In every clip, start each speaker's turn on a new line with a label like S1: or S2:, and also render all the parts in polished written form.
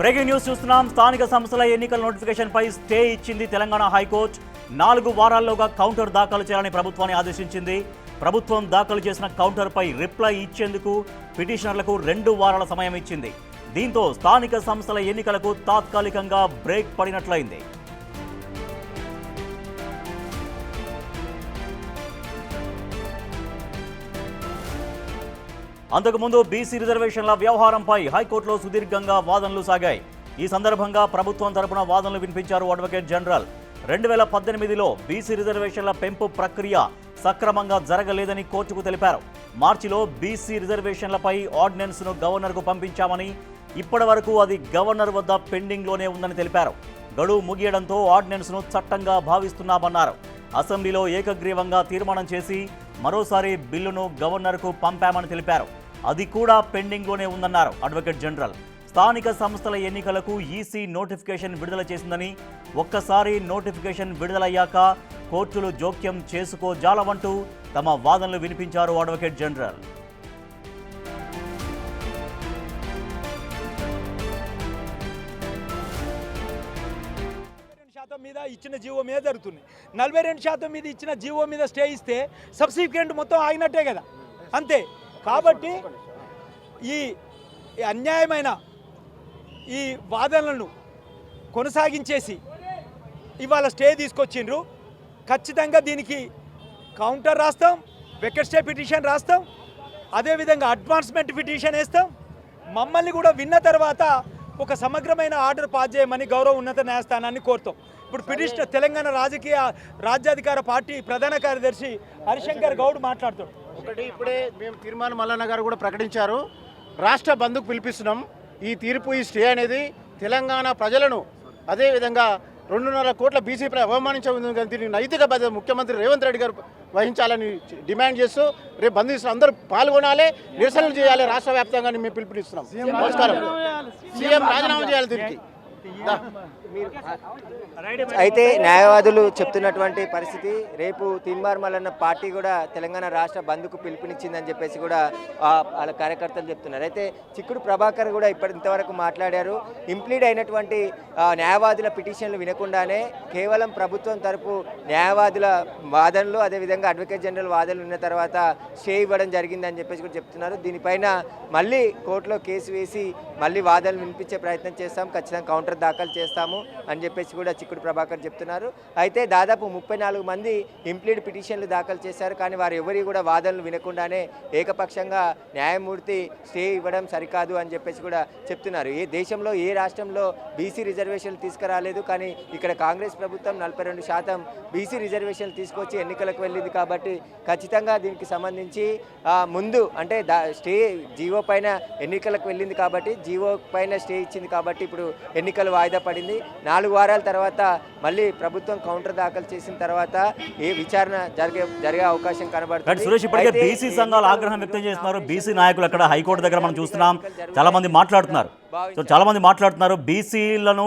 S1: Breaking news చూస్తున్నాం. స్థానిక సంస్థల ఎన్నికల నోటిఫికేషన్ పై స్టే ఇచ్చింది తెలంగాణ హైకోర్టు. 4 వారాల్లోగా కౌంటర్ దాఖలు చేయాలని ప్రభుత్వాన్ని ఆదేశించింది. ప్రభుత్వం దాఖలు చేసిన కౌంటర్పై రిప్లై ఇచ్చేందుకు పిటిషనర్లకు 2 వారాల సమయం ఇచ్చింది. దీంతో స్థానిక సంస్థల ఎన్నికలకు తాత్కాలికంగా బ్రేక్ పడినట్లయింది. అంతకుముందు బీసీ రిజర్వేషన్ల వ్యవహారంపై హైకోర్టులో సుదీర్ఘంగా వాదనలు సాగాయి. ఈ సందర్భంగా ప్రభుత్వం తరపున వాదనలు వినిపించారు అడ్వకేట్ జనరల్. 2018లో బీసీ రిజర్వేషన్ల పెంపు ప్రక్రియ సక్రమంగా జరగలేదని కోర్టుకు తెలిపారు. మార్చిలో బీసీ రిజర్వేషన్లపై ఆర్డినెన్స్ను గవర్నర్కు పంపించామని, ఇప్పటి వరకు అది గవర్నర్ వద్ద పెండింగ్లోనే ఉందని తెలిపారు. గడువు ముగియడంతో ఆర్డినెన్స్ను చట్టంగా భావిస్తున్నామన్నారు. అసెంబ్లీలో ఏకగ్రీవంగా తీర్మానం చేసి మరోసారి బిల్లును గవర్నర్కు పంపామని తెలిపారు. అది కూడా పెండింగ్లోనే ఉందన్నారు అడ్వకేట్ జనరల్. స్థానిక సంస్థల ఎన్నికలకు ఈసీ నోటిఫికేషన్ విడుదల చేసిందని, ఒక్కసారి నోటిఫికేషన్ విడుదలయ్యాక కోర్టులు జోక్యం చేసుకోజాలవంటూ తమ వాదనలు వినిపించారు అడ్వకేట్ జనరల్.
S2: మీద ఇచ్చిన జీవో మీద జరుగుతుంది. 42% మీద ఇచ్చిన జీవో మీద స్టే ఇస్తే సబ్సిక్వెంట్ మొత్తం ఆగినట్టే కదా, అంతే. కాబట్టి ఈ అన్యాయమైన ఈ వాదనలను కొనసాగించేసి ఇవాళ స్టే తీసుకొచ్చిండ్రు. ఖచ్చితంగా దీనికి కౌంటర్ రాస్తాం, వెకెట్ స్టే పిటిషన్ రాస్తాం, అదేవిధంగా అడ్వాన్స్మెంట్ పిటిషన్ వేస్తాం. మమ్మల్ని కూడా విన్న తర్వాత ఒక సమగ్రమైన ఆర్డర్ పాస్ చేయమని గౌరవ ఉన్నత న్యాయస్థానాన్ని కోరుతాం. ఇప్పుడు పిటిషన్ తెలంగాణ రాజ్యాధికార పార్టీ ప్రధాన కార్యదర్శి హరిశంకర్ గౌడ్ మాట్లాడుతాడు.
S3: ఒకటి, ఇప్పుడే మేము తీర్మానం మల్లన్న గారు కూడా ప్రకటించారు, రాష్ట్ర బంద్కు పిలిపిస్తున్నాం. ఈ తీర్పు, ఈ స్టే అనేది తెలంగాణ ప్రజలను, అదేవిధంగా 2.5 కోట్ల బీసీపై అవమానించే దీన్ని నైతిక బాధ్యత ముఖ్యమంత్రి రేవంత్ రెడ్డి గారు వహించాలని డిమాండ్ చేస్తూ రేపు బంద్ చేస్తున్న అందరూ పాల్గొనాలి, నిరసనలు చేయాలి. రాష్ట్ర వ్యాప్తంగా మేము పిలుపునిస్తున్నాం. నమస్కారం. సీఎం రాజీనామా చేయాలి దీనికి.
S4: అయితే న్యాయవాదులు చెప్తున్నటువంటి పరిస్థితి, రేపు తీన్మార్ మల్లన్న పార్టీ కూడా తెలంగాణ రాష్ట్ర బంద్కు పిలుపునిచ్చిందని చెప్పేసి కూడా వాళ్ళ కార్యకర్తలు చెప్తున్నారు. అయితే చిక్కుడు ప్రభాకర్ కూడా ఇంతవరకు మాట్లాడారు. ఇంప్లీడ్ అయినటువంటి న్యాయవాదుల పిటిషన్లు వినకుండానే కేవలం ప్రభుత్వం తరపు న్యాయవాదుల వాదనలు, అదేవిధంగా అడ్వకేట్ జనరల్ వాదనలు ఉన్న తర్వాత స్టే ఇవ్వడం జరిగిందని చెప్పేసి కూడా చెప్తున్నారు. దీనిపైన మళ్ళీ కోర్టులో కేసు వేసి మళ్ళీ వాదనలు వినిపించే ప్రయత్నం చేస్తాం, ఖచ్చితంగా కౌంటర్ దాఖలు చేస్తాము అని చెప్పేసి కూడా చిక్కుడు ప్రభాకర్ చెప్తున్నారు. అయితే దాదాపు 34 మంది ఇంప్లీడ్ పిటిషన్లు దాఖలు చేశారు. కానీ వారు ఎవరి కూడా వాదనలు వినకుండానే ఏకపక్షంగా న్యాయమూర్తి స్టే ఇవ్వడం సరికాదు అని చెప్పేసి కూడా చెప్తున్నారు. ఏ దేశంలో, ఏ రాష్ట్రంలో బీసీ రిజర్వేషన్లు తీసుకురాలేదు. కానీ ఇక్కడ కాంగ్రెస్ ప్రభుత్వం 42% బీసీ రిజర్వేషన్లు తీసుకొచ్చి ఎన్నికలకు వెళ్ళింది. కాబట్టి ఖచ్చితంగా దీనికి సంబంధించి ముందు అంటే స్టే జీవో పైన ఎన్నికలకు వెళ్ళింది కాబట్టి, జీవో పైన స్టే ఇచ్చింది కాబట్టి ఇప్పుడు ఎన్నికలు వాయిదా పడింది. 4 వారాల తర్వాత మళ్ళీ ప్రభుత్వం కౌంటర్ దాఖలు చేసిన తర్వాత ఏ విచారణ జరిగే అవకాశం కనబడుతుంది.
S1: సురేష్, ఇప్పటికే బీసీ సంఘాలు ఆగ్రహం వ్యక్తం చేస్తున్నారు. బీసీ నాయకులు అక్కడ హైకోర్టు దగ్గర మనం చూస్తున్నాం, చాలా మంది మాట్లాడుతున్నారు బీసీలను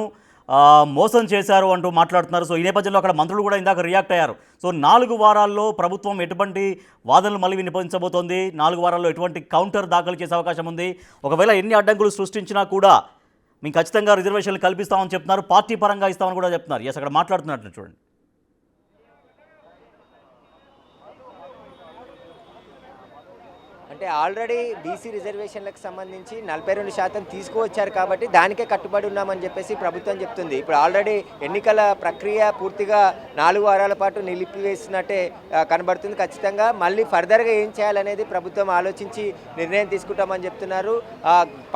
S1: మోసం చేశారు అంటూ మాట్లాడుతున్నారు. సో ఈ నేపథ్యంలో అక్కడ మంత్రులు కూడా ఇందాక రియాక్ట్ అయ్యారు. సో 4 వారాల్లో ప్రభుత్వం ఎటువంటి వాదనలు మళ్ళీ వినిపించబోతోంది, 4 వారాల్లో ఎటువంటి కౌంటర్ దాఖలు చేసే అవకాశం ఉంది, ఒకవేళ ఎన్ని అడ్డంకులు సృష్టించినా కూడా మేము ఖచ్చితంగా రిజర్వేషన్లు కల్పిస్తామని చెప్తున్నారు, పార్టీ పరంగా ఇస్తామని కూడా చెప్తున్నారు. ఎస్, అక్కడ మాట్లాడుతున్నట్లు చూడండి.
S4: అంటే ఆల్రెడీ బీసీ రిజర్వేషన్లకు సంబంధించి 42% తీసుకువచ్చారు కాబట్టి దానికే కట్టుబడి ఉన్నామని చెప్పేసి ప్రభుత్వం చెప్తుంది. ఇప్పుడు ఆల్రెడీ ఎన్నికల ప్రక్రియ పూర్తిగా 4 వారాల పాటు నిలిపివేసినట్టే కనబడుతుంది. ఖచ్చితంగా మళ్ళీ ఫర్దర్గా ఏం చేయాలనేది ప్రభుత్వం ఆలోచించి నిర్ణయం తీసుకుంటామని చెప్తున్నారు.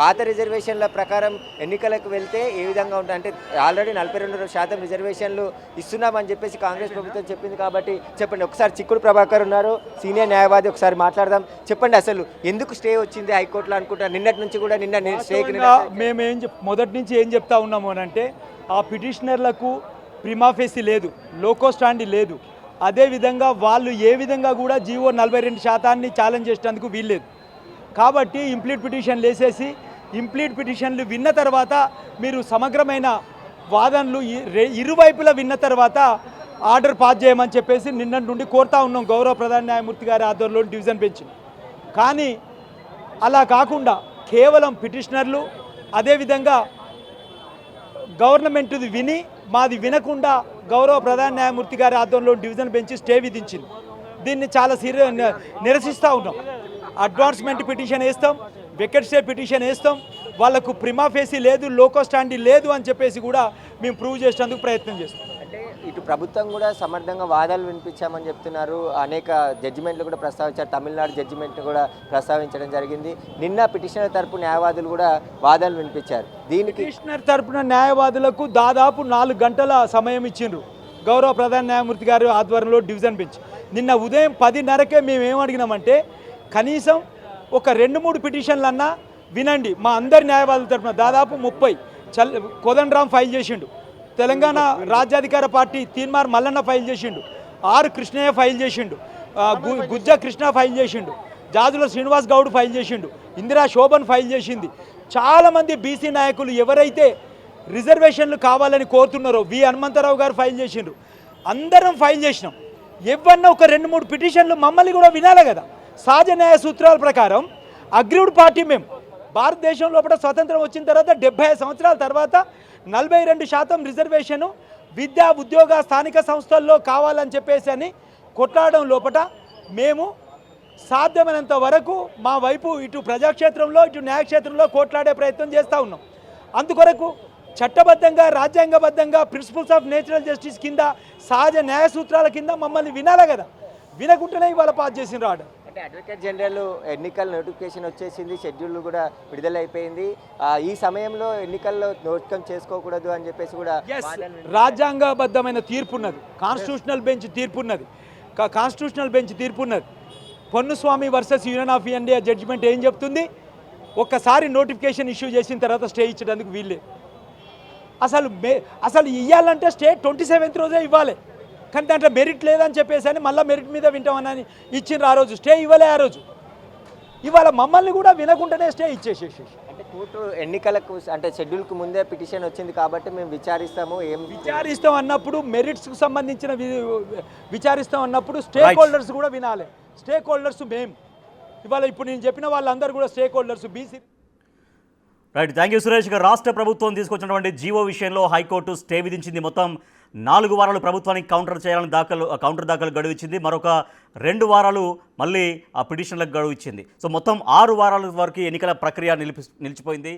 S4: పాత రిజర్వేషన్ల ప్రకారం ఎన్నికలకు వెళ్తే ఏ విధంగా ఉంటుంది అంటే ఆల్రెడీ 42% రిజర్వేషన్లు ఇస్తున్నామని చెప్పేసి కాంగ్రెస్ ప్రభుత్వం చెప్పింది. కాబట్టి చెప్పండి, ఒకసారి చిక్కుడు ప్రభాకర్ ఉన్నారు, సీనియర్ న్యాయవాది, ఒకసారి మాట్లాడదాం. చెప్పండి, అసలు ఎందుకు స్టే వచ్చింది హైకోర్టులో అనుకుంటారు? నిన్నటి నుంచి కూడా
S2: మేము మొదటి నుంచి ఏం చెప్తా ఉన్నాము అని అంటే, ఆ పిటిషనర్లకు ప్రిమా ఫేసి లేదు, లోకో స్టాండ్ లేదు. అదేవిధంగా వాళ్ళు ఏ విధంగా కూడా జీవో 42% ఛాలెంజ్ చేసేందుకు వీల్లేదు. కాబట్టి ఇంప్లీడ్ పిటిషన్లు వేసేసి ఇంప్లీడ్ పిటిషన్లు విన్న తర్వాత మీరు సమగ్రమైన వాదనలు ఇరువైపులా విన్న తర్వాత ఆర్డర్ పాస్ చేయమని చెప్పేసి నిన్నటి నుండి కోరుతా ఉన్నాం గౌరవ ప్రధాన న్యాయమూర్తి గారి ఆధ్వర్యంలో డివిజన్ బెంచ్. కానీ అలా కాకుండా కేవలం పిటిషనర్లు, అదేవిధంగా గవర్నమెంట్ది విని మాది వినకుండా గౌరవ ప్రధాన న్యాయమూర్తి గారి ఆధ్వర్యంలో డివిజన్ బెంచ్ స్టే విధించింది. దీన్ని చాలా నిరసిస్తూ ఉన్నాం. అడ్వాన్స్మెంట్ పిటిషన్ వేస్తాం, వెకెట్ స్టే పిటిషన్ వేస్తాం, వాళ్ళకు ప్రిమా ఫేసి లేదు, లోకో స్టాండీ లేదు అని చెప్పేసి కూడా మేము ప్రూవ్ చేసేందుకు ప్రయత్నం చేస్తాం.
S4: అంటే ఇటు ప్రభుత్వం కూడా సమర్థంగా వాదాలు వినిపించామని చెప్తున్నారు. అనేక జడ్జిమెంట్లు కూడా ప్రస్తావించారు. తమిళనాడు జడ్జిమెంట్ కూడా ప్రస్తావించడం జరిగింది. నిన్న పిటిషనర్ తరపు న్యాయవాదులు కూడా వాదాలు వినిపించారు. దీనికి
S2: పిటిషనర్ తరపున న్యాయవాదులకు దాదాపు 4 గంటల సమయం ఇచ్చిండ్రు గౌరవ ప్రధాన న్యాయమూర్తి గారి ఆధ్వర్యంలో డివిజన్ బెంచ్. నిన్న ఉదయం 10:30కే మేము ఏమడిగినామంటే కనీసం ఒక 2-3 పిటిషన్లన్నా వినండి. మా అందరి న్యాయవాదుల తరపున దాదాపు 30 కోదండరాం ఫైల్ చేసిండు, తెలంగాణ రాజ్యాధికార పార్టీ తీన్మార్ మల్లన్న ఫైల్ చేసిండు, 6 కృష్ణయ్య ఫైల్ చేసిండు, గుజ్జ కృష్ణ ఫైల్ చేసిండు, జాజుల శ్రీనివాస్ గౌడ్ ఫైల్ చేసిండు, ఇందిరా శోభన్ ఫైల్ చేసింది. చాలామంది బీసీ నాయకులు ఎవరైతే రిజర్వేషన్లు కావాలని కోరుతున్నారో వి హనుమంతరావు గారు ఫైల్ చేసిండ్రు. అందరం ఫైల్ చేసినాం. ఎవరన్నా ఒక 2-3 పిటిషన్లు మమ్మల్ని కూడా వినాలి కదా. సహజ న్యాయ సూత్రాల ప్రకారం అగ్రీవ్డ్ పార్టీ మేము భారతదేశం లోపల స్వతంత్రం వచ్చిన తర్వాత 75 సంవత్సరాల తర్వాత 42% రిజర్వేషను విద్యా ఉద్యోగ స్థానిక సంస్థల్లో కావాలని చెప్పేసి అని కొట్లాడడం లోపల మేము సాధ్యమైనంత వరకు మా వైపు ఇటు ప్రజాక్షేత్రంలో ఇటు న్యాయక్షేత్రంలో కొట్లాడే ప్రయత్నం చేస్తూ ఉన్నాం. అందుకొరకు చట్టబద్ధంగా రాజ్యాంగబద్ధంగా ప్రిన్సిపల్స్ ఆఫ్ నేచురల్ జస్టిస్ కింద సహజ న్యాయ సూత్రాల కింద మమ్మల్ని వినాలి కదా. వినకుంటేనే ఇవాళ పాస్ చేసిన రాడు.
S4: అంటే అడ్వకేట్ జనరల్ ఎన్నికల నోటిఫికేషన్ వచ్చేసింది, షెడ్యూల్ కూడా విడుదలైపోయింది. ఈ సమయంలో ఎన్నికల్లో నోటిఫికేషన్ చేసుకోకూడదు అని చెప్పేసి కూడా
S2: రాజ్యాంగబద్ధమైన తీర్పు ఉన్నది, కాన్స్టిట్యూషనల్ బెంచ్ తీర్పు ఉన్నది. Ponnuswamy versus union of India judgment ఏం చెప్తుంది? ఒక్కసారి నోటిఫికేషన్ ఇష్యూ చేసిన తర్వాత స్టే ఇచ్చడానికి వీళ్ళే. అసలు ఇవ్వాలంటే స్టే 27th రోజే ఇవ్వాలి, కానీ దాంట్లో మెరిట్ లేదని చెప్పేసి అని మళ్ళీ మెరిట్ మీద వింటామని ఇచ్చిండ్రు. ఆ రోజు స్టే ఇవ్వలే. ఆ రోజు ఇవాళ మమ్మల్ని కూడా వినకుండానే స్టే ఇచ్చేసేసి.
S4: అంటే కోర్టు ఎన్నికలకు అంటే షెడ్యూల్కు ముందే పిటిషన్ వచ్చింది కాబట్టి మేము
S2: విచారిస్తాం అన్నప్పుడు మెరిట్స్కు సంబంధించిన విచారిస్తాం అన్నప్పుడు స్టేక్ హోల్డర్స్ కూడా వినాలి. స్టేక్ హోల్డర్స్ మేము ఇవాళ ఇప్పుడు నేను చెప్పిన వాళ్ళందరూ కూడా stake holders BC.
S1: Right, thank you Suresh గారు. రాష్ట్ర ప్రభుత్వం తీసుకొచ్చినటువంటి జీవో విషయంలో హైకోర్టు స్టే విధించింది. మొత్తం 4 వారాలు ప్రభుత్వానికి కౌంటర్ దాఖలు గడువు ఇచ్చింది. మరొక 2 వారాలు మళ్ళీ ఆ పిటిషన్లకు గడువు ఇచ్చింది. సో మొత్తం 6 వారాల వరకు ఎన్నికల ప్రక్రియ నిలిచిపోయింది.